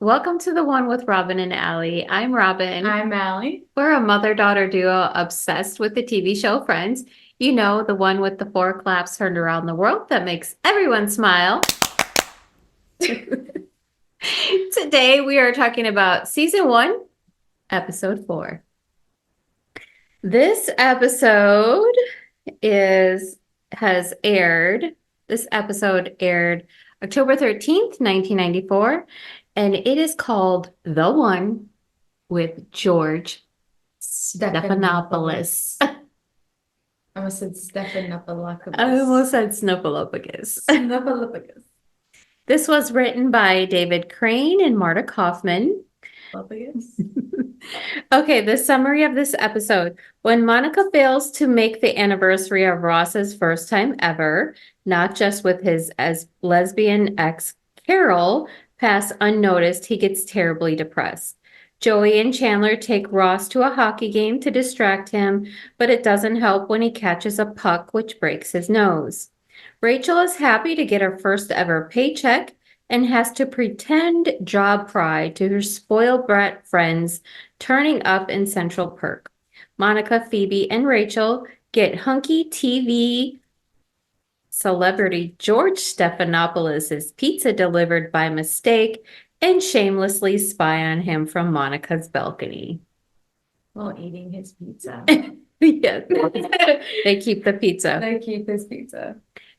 Welcome to the one with Robin and Allie. I'm Robin. I'm Allie. We're a mother-daughter duo obsessed with the TV show Friends. You know, the one with the 4 claps turned around the world that makes everyone smile. Today we are talking about season 1, episode 4. This episode has aired. This episode aired October 13th, 1994, and it is called The One with George Stephanopoulos. I almost said Stephanopoulos. I almost said Snuffleupagus. Snuffleupagus. This was written by David Crane and Marta Kaufman. Okay, the summary of this episode. When Monica fails to make the anniversary of Ross's first time ever, not just with his lesbian ex Carol, pass unnoticed, he gets terribly depressed. Joey and Chandler take Ross to a hockey game to distract him, but it doesn't help when he catches a puck which breaks his nose. Rachel is happy to get her first ever paycheck and has to pretend job pride to her spoiled brat friends turning up in Central Perk. Monica, Phoebe, and Rachel get hunky TV celebrity George Stephanopoulos' pizza delivered by mistake and shamelessly spy on him from Monica's balcony. While eating his pizza. Yeah, they keep the pizza. They keep his pizza.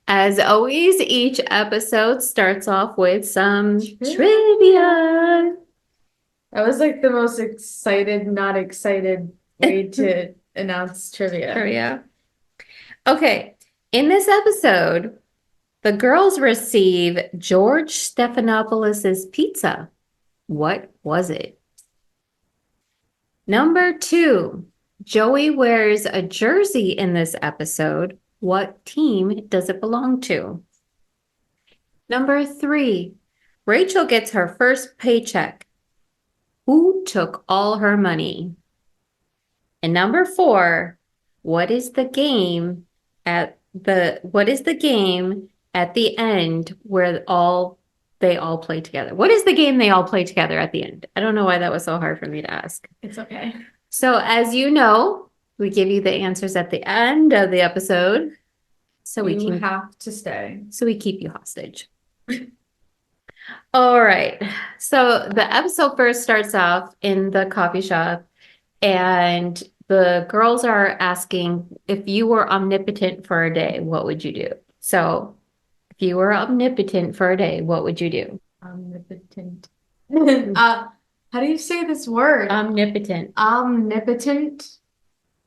As always, each episode starts off with some trivia. That was like the most excited, not excited way to announce trivia. Okay, in this episode, the girls receive George Stephanopoulos' pizza. What was it? Number 2, Joey wears a jersey in this episode. What team does it belong to? Number 3, Rachel gets her first paycheck. Who took all her money? And number 4, what is the game at the end where they all play together? What is the game they all play together at the end? I don't know why that was so hard for me to ask. It's okay. So as you know, we give you the answers at the end of the episode. So you have to stay. So we keep you hostage. All right. So the episode first starts off in the coffee shop, and the girls are asking, if you were omnipotent for a day, what would you do? So if you were omnipotent for a day, what would you do? Omnipotent. How do you say this word? Omnipotent. Omnipotent.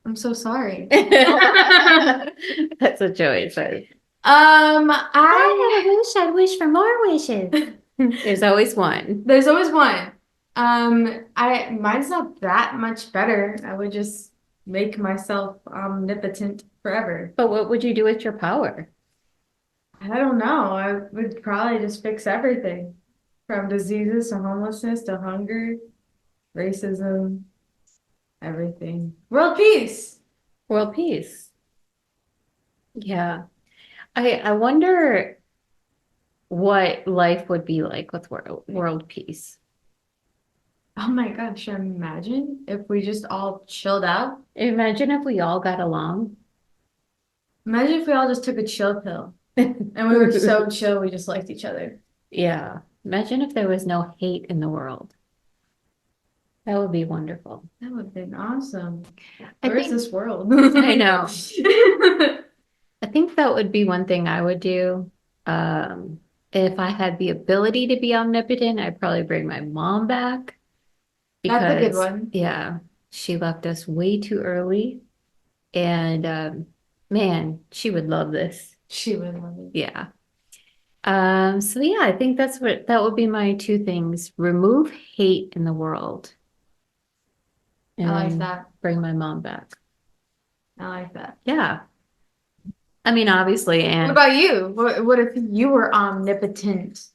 I'm so sorry. That's what Joey says. I had a wish. I'd wish for more wishes. There's always one. There's always one. Mine's not that much better. I would just make myself omnipotent forever. But what would you do with your power? I don't know. I would probably just fix everything, from diseases to homelessness to hunger, racism, everything. World peace. World peace. Yeah. I wonder what life would be like with world peace. Oh my gosh, imagine if we just all chilled out. Imagine if we all got along. Imagine if we all just took a chill pill and we were so chill, we just liked each other. Yeah. Imagine if there was no hate in the world. That would be wonderful. That would have been awesome. Where is this world? I know. I think that would be one thing I would do. If I had the ability to be omnipotent, I'd probably bring my mom back. That's a good one. Yeah, she left us way too early. And man, she would love this. She would love it. Yeah. So yeah, I think that would be my 2 things. Remove hate in the world. And I like that. Bring my mom back. I like that. Yeah. I mean, obviously, and what about you? What if you were omnipotent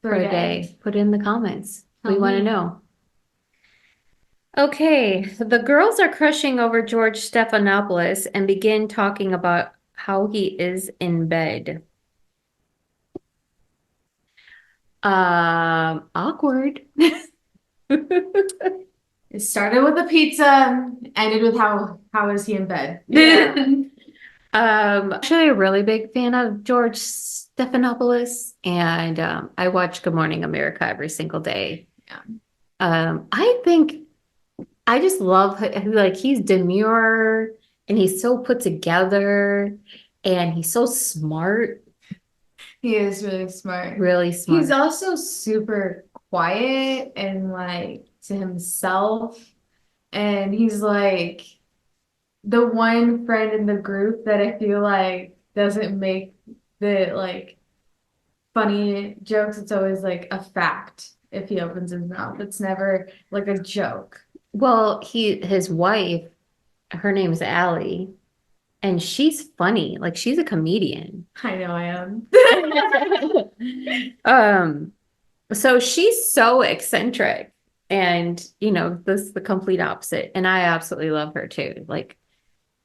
for a day? Put it in the comments. Tell we want to me. know. Okay, the girls are crushing over George Stephanopoulos and begin talking about how he is in bed. Awkward. It started with a pizza, ended with how is he in bed? Yeah. Actually a really big fan of George Stephanopoulos, and I watch Good Morning America every single day. Yeah. I think I just love like he's demure and he's so put together and he's so smart, He is really smart. really He's smart. also super quiet and like to himself. And he's like the one friend in the group that I feel like doesn't make the like funny jokes. It's always like a fact if he opens his mouth. It's never like a joke. Well, his wife, her name's Allie, and she's funny. Like she's a comedian. I know I am. Um, so she's so eccentric and this is the complete opposite. And I absolutely love her too. Like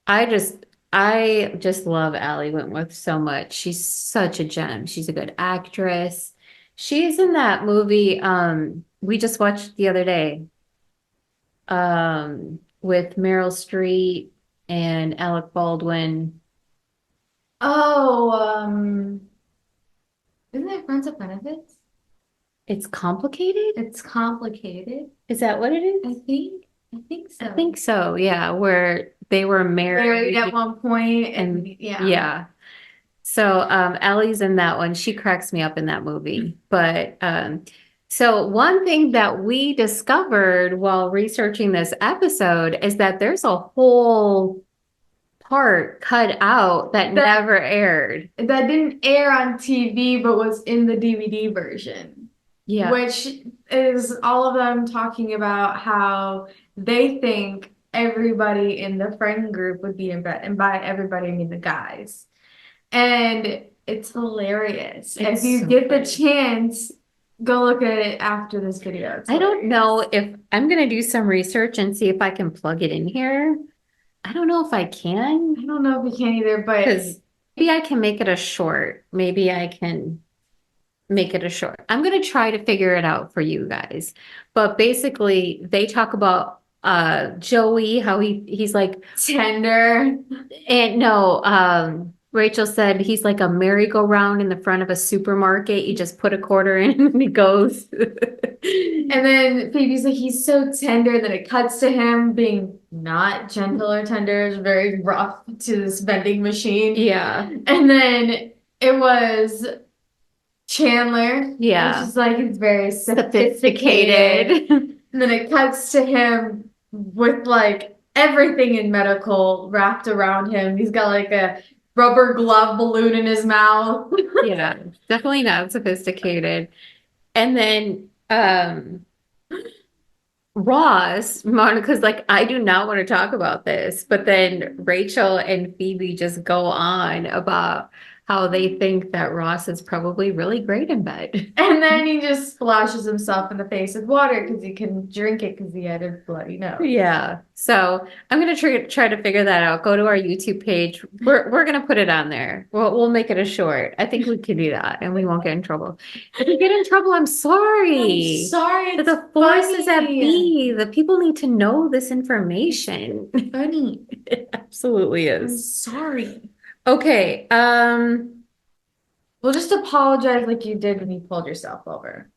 I just love Allie Wentworth so much. She's such a gem. She's a good actress. She's in that movie we just watched the other day with Meryl Streep and Alec Baldwin. Oh, isn't it Friends of Benefits? It's complicated? It's complicated. Is that what it is? I think I so. think so, yeah, where they were Married married at one point and and yeah. yeah. So Allie's in that one. She cracks me up in that movie. But so one thing that we discovered while researching this episode is that there's a whole part cut out that never aired. That didn't air on TV but was in the DVD version. Yeah. Which is all of them talking about how they think everybody in the friend group would be in bed. And by everybody, I mean the guys. And it's hilarious. It's If you so get the funny. chance, go look at it after this video. It's I don't hilarious. know if I'm gonna do some research and see if I can plug it in here. I don't know if I can I don't know if you can either, but because maybe I can make it a short. Maybe I can make it a short. I'm going to try to figure it out for you guys. But basically, they talk about Joey, how he's like tender. and no, Rachel said he's like a merry-go-round in the front of a supermarket. You just put a quarter in and he goes. And then Phoebe's like, he's so tender. And then it cuts to him being not gentle or tender, it's very rough to this vending machine. Yeah. And then it was Chandler. Yeah. Which is like, it's very Sophisticated. And then it cuts to him with like everything in medical wrapped around him. He's got like a rubber glove balloon in his mouth. Yeah, definitely not sophisticated. And then Ross, Monica's like, I do not want to talk about this. But then Rachel and Phoebe just go on about how they think that Ross is probably really great in bed. And then he just splashes himself in the face with water because he couldn't drink it because he had a bloody nose. Yeah. So I'm gonna try to figure that out. Go to our YouTube page. We're gonna put it on there. We'll make it a short. I think we can do that and we won't get in trouble. If we get in trouble, I'm sorry. I'm sorry. But the force is at B. The people need to know this information. Funny. It absolutely I'm is. sorry. Okay. Well, just apologize like you did when you pulled yourself over.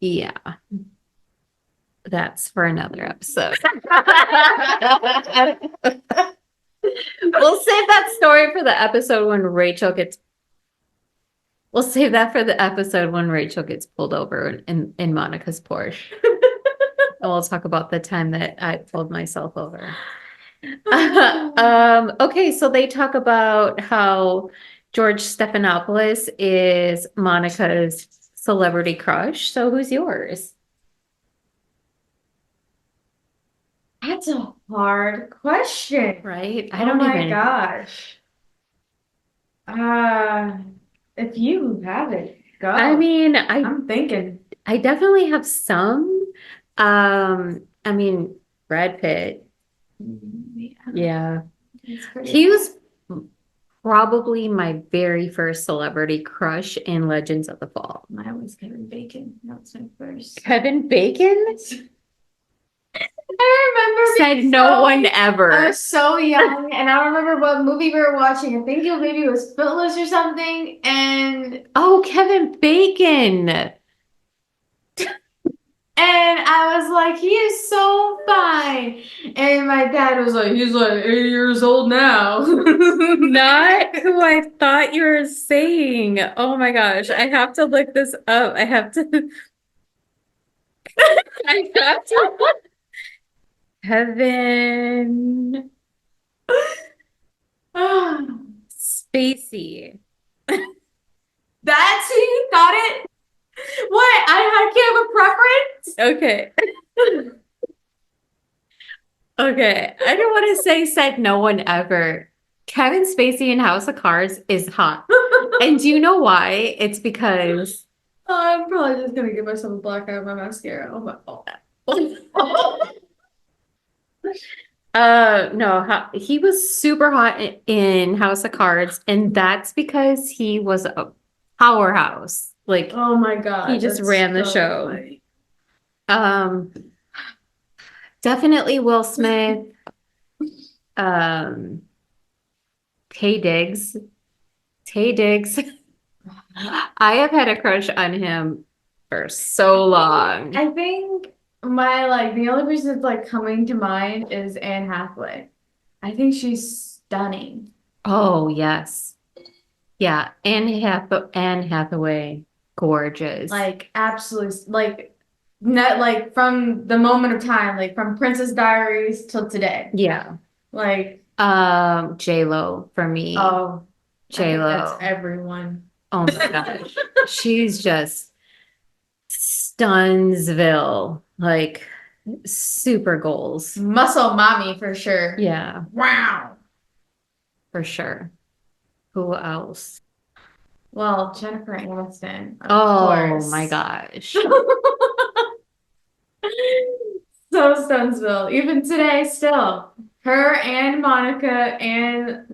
Yeah. That's for another episode. We'll save that story for the episode when Rachel gets. We'll save that for the episode when Rachel gets pulled over in Monica's Porsche. And we'll talk about the time that I pulled myself over. Okay, so they talk about how George Stephanopoulos is Monica's celebrity crush. So who's yours? That's a hard question. Right? I Oh don't my even. gosh. If you have it, go. I mean, I'm thinking. I definitely have some. I mean, Brad Pitt. Yeah. Yeah. It's pretty He was probably my very first celebrity crush in Legends of the Fall. Mine was Kevin Bacon. That was my first. Kevin Bacon I remember said no one I ever. was so young, and I don't remember what movie we were watching. I think maybe it was Footloose or something. And Oh, Kevin Bacon. I was like, he is so fine. And my dad was like, he's like 80 years old now. Not who I thought you were saying. Oh my gosh, I have to look this up. I have to. I have to. Kevin Spacey. That's who you thought it? What? I can't have a preference? Okay. Okay. I don't want to say said no one ever. Kevin Spacey in House of Cards is hot. And do you know why? It's because I'm probably just gonna give myself a black eye with my mascara. Oh my god. no, he was super hot in House of Cards, and that's because he was a powerhouse. Like Oh my god. he just that's ran the so show. funny. Um, definitely Will Smith. Um, Tay Diggs. Tay Diggs. I have had a crush on him for so long. I think my the only person that's coming to mind is Anne Hathaway. I think she's stunning. Oh, yes. Yeah, Anne Hathaway, gorgeous. Absolutely not from the moment of time, from Princess Diaries till today. Yeah. Like J-Lo for me. oh, I think J-Lo. that's everyone. Oh my gosh. She's just Stunsville. Like super goals. Muscle mommy for sure. Yeah, Wow. for sure. Who else? Well, Jennifer Aniston, of Oh course. my gosh. So Stunsville, even today, still her and Monica and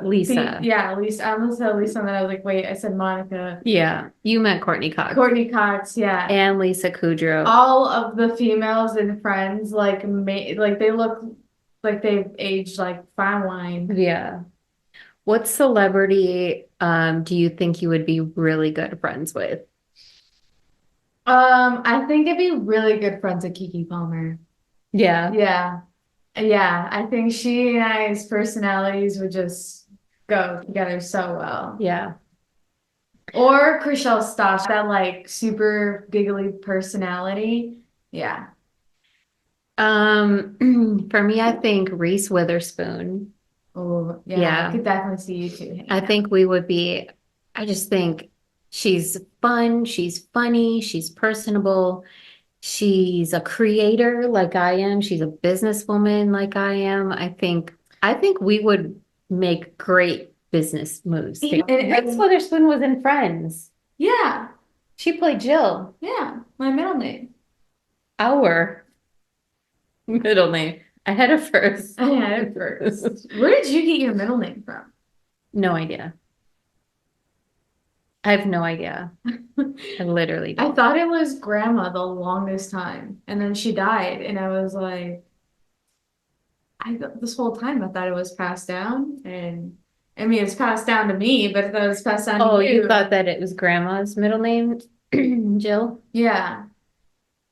Lisa. Lisa. I almost said Lisa, and then I was like, wait, I said Monica. Yeah, you meant Courtney Cox. Courtney Cox, yeah, And Lisa Kudrow. all of the females in Friends, they look like they've aged like fine wine. Yeah. What celebrity do you think you would be really good friends with? I think I'd be really good friends with Kiki Palmer. Yeah. Yeah. Yeah, I think she and I's personalities would just go together so well. Yeah. Or Chriselle Stosh, that super giggly personality. Yeah. For me, I think Reese Witherspoon. Oh, yeah. Yeah. I could definitely see you two hanging I out. think we would be, I just think she's fun, she's funny, she's personable, she's a creator like I am, she's a businesswoman like I am. I think we would make great business moves. Reese Witherspoon was in Friends. Yeah. She played Jill. Yeah. My middle name. Our middle name. I had it first. I had it first. Where did you get your middle name from? No idea. I have no idea. I literally I don't. thought it was grandma the longest time. And then she died. And I was like, this whole time I thought it was passed down. And I mean, it's passed down to me, but I thought it was passed down Oh, to you. you thought that it was grandma's middle name, Jill? Yeah.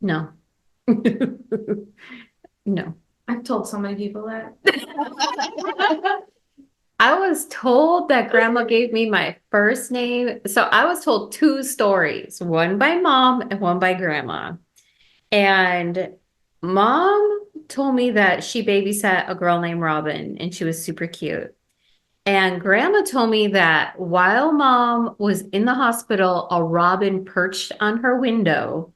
No. No. I've told so many people that. I was told that grandma gave me my first name. So I was told two stories, one by mom and one by grandma. And mom told me that she babysat a girl named Robin and she was super cute. And grandma told me that while mom was in the hospital, a robin perched on her window.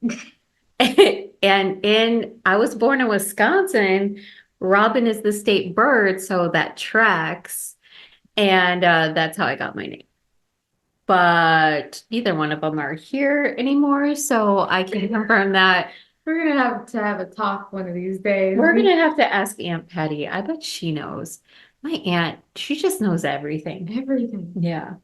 And I was born in Wisconsin. Robin is the state bird, so that tracks. And that's how I got my name. But neither one of them are here anymore, so I can confirm that. We're gonna have to have a talk one of these days. We're gonna have to ask Aunt Patty. I bet she knows. My aunt, she just knows everything. Everything. Yeah.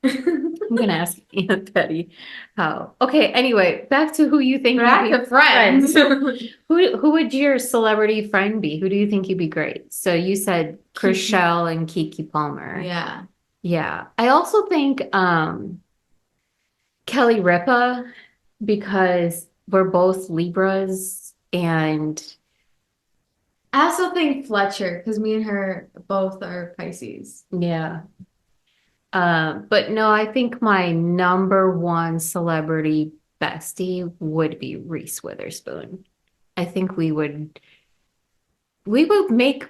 I'm gonna ask Aunt Betty how. Okay, anyway, back to who you think Back you'd to be friends. Who would your celebrity friend be? Who do you think you'd be great? So you said Kiki. Chriselle and Kiki Palmer. Yeah. Yeah. I also think Kelly Ripa because we're both Libras and I also think Fletcher, because me and her both are Pisces. yeah. But no, I think my number one celebrity bestie would be Reese Witherspoon. I think we would make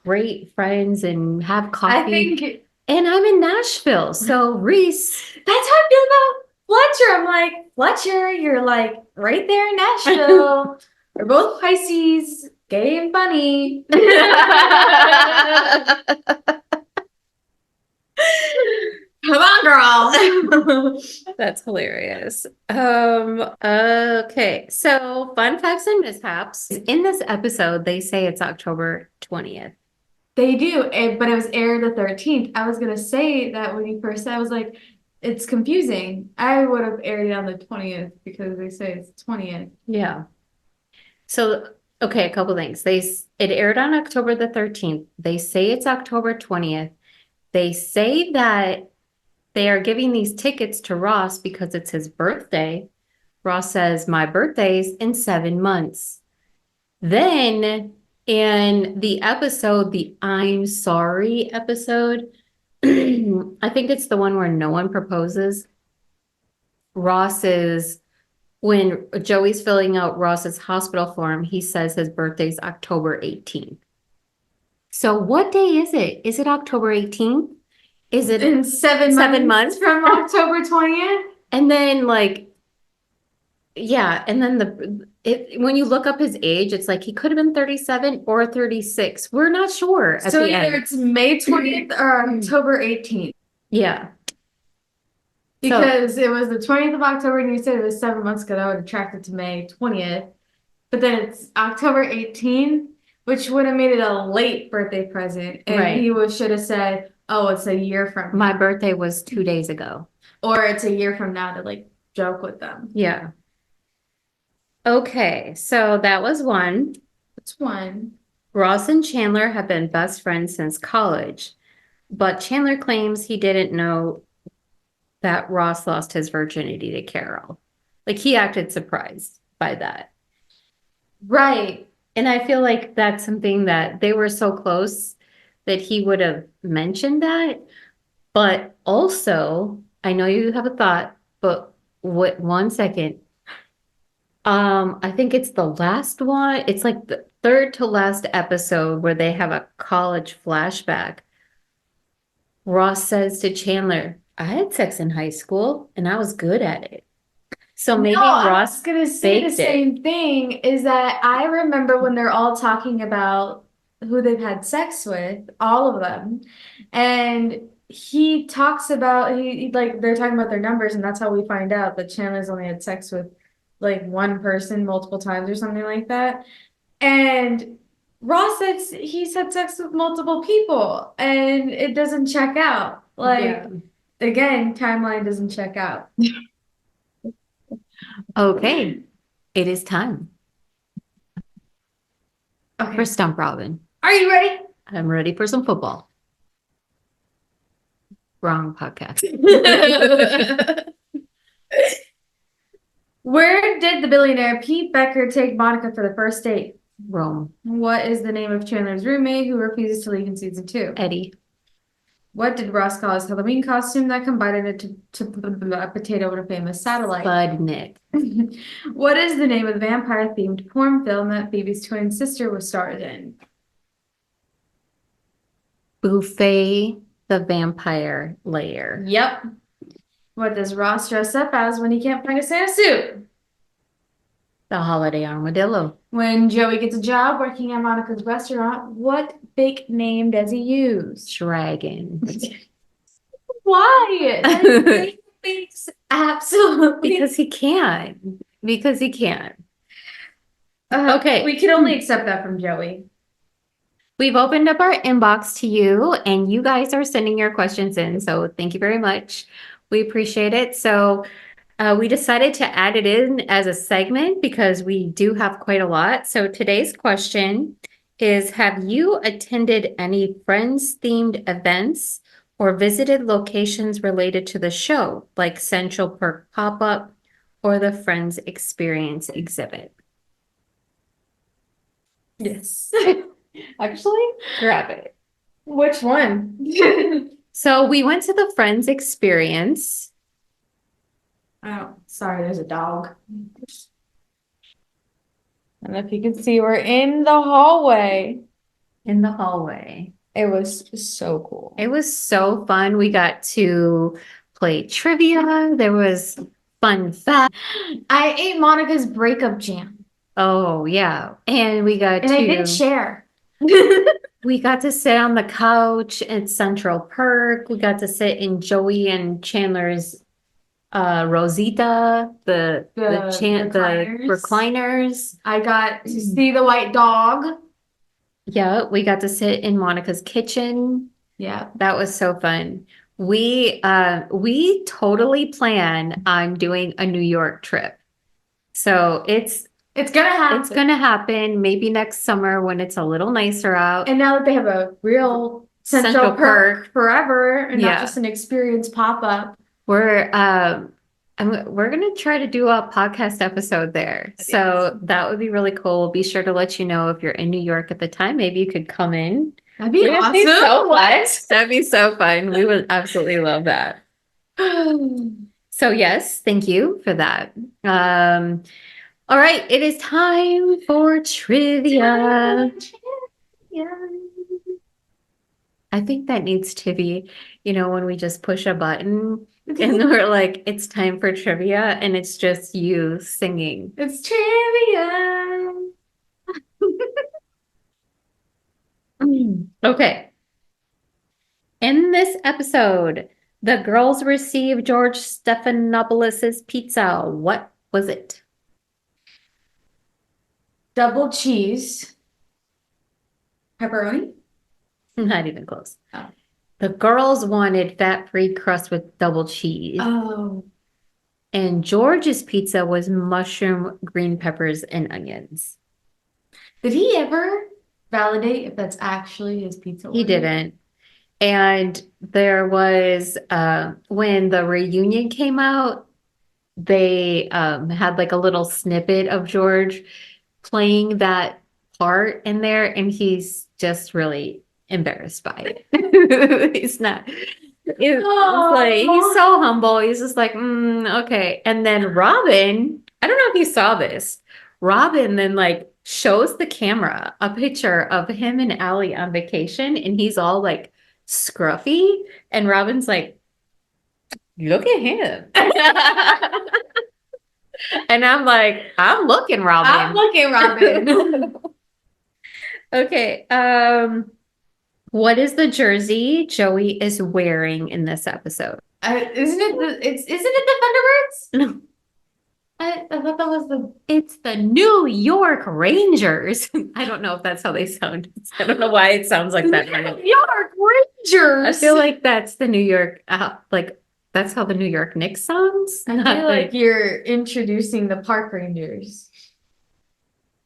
great friends and have I coffee. think And I'm in Nashville, so Reese. that's how I feel about Fletcher. I'm like, Fletcher, you're like right there in Nashville. We're both Pisces, gay and funny. Come on, girl. That's hilarious. Okay. So fun facts and mishaps. In this episode, they say it's October 20th. They do, but it was aired the 13th. I was gonna say that when you first said, I was like, it's confusing. I would have aired it on the 20th because they say it's 20th. Yeah. So, okay, a couple things. It aired on October the 13th. They say it's October 20th. They say that they are giving these tickets to Ross because it's his birthday. Ross says, my birthday's in 7 months. Then in the episode, the I'm sorry episode, I think it's the one where no one proposes. When Joey's filling out Ross's hospital form, he says his birthday's October 18th. So what day is it? Is it October 18th? Is it In 7 months from October 20th? And then yeah, and then when you look up his age, it's like he could have been 37 or 36. We're not sure at So the either end. it's May 20th or October 18th. Yeah. Because it was the 20th of October and you said it was 7 months ago, that would have tracked it to May 20th. But then it's October 18th, which would have made it a late birthday present. And Right. he should have said, oh, it's a year from My now. birthday was 2 days ago. Or it's a year from now to like joke with them. Yeah. Okay, so that was one. It's one. Ross and Chandler have been best friends since college, but Chandler claims he didn't know that Ross lost his virginity to Carol. Like he acted surprised by that. Right. And I feel like that's something that they were so close that he would have mentioned that. But also, I know you have a thought, but what 1 second. I think it's the last one. It's like the third to last episode where they have a college flashback. Ross says to Chandler, I had sex in high school and I was good at it. So maybe No, I Ross was gonna say the faked it. same thing is that I remember when they're all talking about who they've had sex with, all of them, and he talks about like they're talking about their numbers, and that's how we find out that Chandler's only had sex with like one person multiple times or something like that. And Ross says he's had sex with multiple people, and it doesn't check out. Like Yeah. again, timeline doesn't check out. Okay. It is time for Okay. Stump Robin. Are you ready? I'm ready for some football. Wrong podcast. Where did the billionaire Pete Becker take Monica for the first date? Rome. What is the name of Chandler's roommate who refuses to leave in season 2? Eddie. What did Ross call his Halloween costume that combined it to a potato with a famous satellite? Budnick. What is the name of the vampire-themed porn film that Phoebe's twin sister was starred in? Buffet the Vampire Lair. Yep. What does Ross dress up as when he can't find a Santa suit? The Holiday Armadillo. When Joey gets a job working at Monica's restaurant, what fake name does he use? Dragon. Why? That makes absolutely. Because he can. Okay. We can only accept that from Joey. We've opened up our inbox to you, and you guys are sending your questions in. So thank you very much. We appreciate it. So we decided to add it in as a segment because we do have quite a lot. So today's question is, have you attended any Friends-themed events or visited locations related to the show, like Central Perk pop-up or the Friends Experience exhibit? Yes. Actually, grab it. Which one? So we went to the Friends Experience. Oh, sorry, there's a dog. And if you can see, we're in the hallway. In the hallway. It was so cool. It was so fun. We got to play trivia. There was fun facts. I ate Monica's breakup jam. Oh, yeah. And we got And I didn't share. we got to sit on the couch at Central Perk. We got to sit in Joey and Chandler's Rosita, the recliners. I got to see the white dog. Yeah, we got to sit in Monica's kitchen. Yeah. That was so fun. We totally plan on doing a New York trip. So it's gonna happen. It's gonna happen maybe next summer when it's a little nicer out. And now that they have a real Central Perk forever and not just an experience pop-up. We're gonna try to do a podcast episode there. So that would be really cool. Be sure to let you know if you're in New York at the time. Maybe you could come in. That'd be awesome. So fun. That'd be so fun. We would absolutely love that. So yes, thank you for that. All right, it is time for trivia. I think that needs to be, when we just push a button and we're like, it's time for trivia, and it's just you singing. It's trivia. Okay. In this episode, the girls receive George Stephanopoulos' pizza. What was it? Double cheese. Pepperoni? Not even close. Oh. The girls wanted fat-free crust with double cheese. Oh. And George's pizza was mushroom, green peppers, and onions. Did he ever validate if that's actually his pizza order? He didn't. And there was, when the reunion came out, they had like a little snippet of George playing that part in there, and he's just really embarrassed by it. He's not. It's like he's so humble. He's just like, okay. And then Robin, I don't know if you saw this. Robin then like shows the camera a picture of him and Allie on vacation, and he's all like scruffy, and Robin's like, look at him. And I'm like, I'm looking, Robin. Okay. What is the jersey Joey is wearing in this episode? Isn't it the Thunderbirds? No. I thought that was it's the New York Rangers. I don't know if that's how they sound. I don't know why it sounds like that. New York Rangers. I feel like that's the New York, that's how the New York Knicks sounds. I feel like you're introducing the Park Rangers.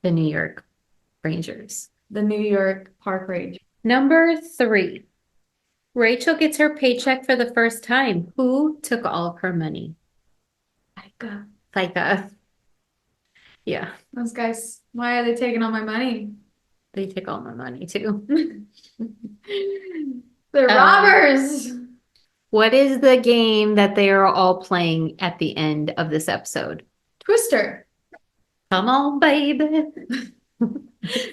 The New York Rangers. The New York Park Rangers. Number 3. Rachel gets her paycheck for the first time. Who took all of her money? FICA. Yeah. Those guys, why are they taking all my money? They take all my money too. They're robbers. What is the game that they are all playing at the end of this episode? Twister. Come on, baby.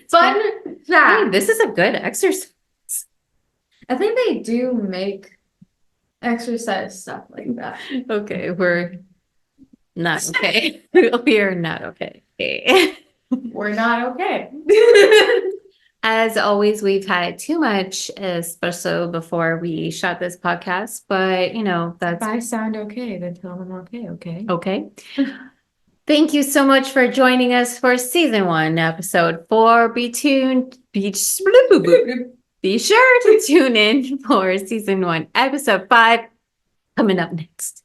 Fun fact. Hey, this is a good exercise. I think they do make exercise stuff like that. Okay, we're not okay. We are not okay. We're not okay. As always, we've had too much espresso before we shot this podcast, but that's. If I sound okay, then tell them okay. Okay. Thank you so much for joining us for season 1, episode 4. Be tuned Be be sure to tune in for season 1, episode 5, coming up next.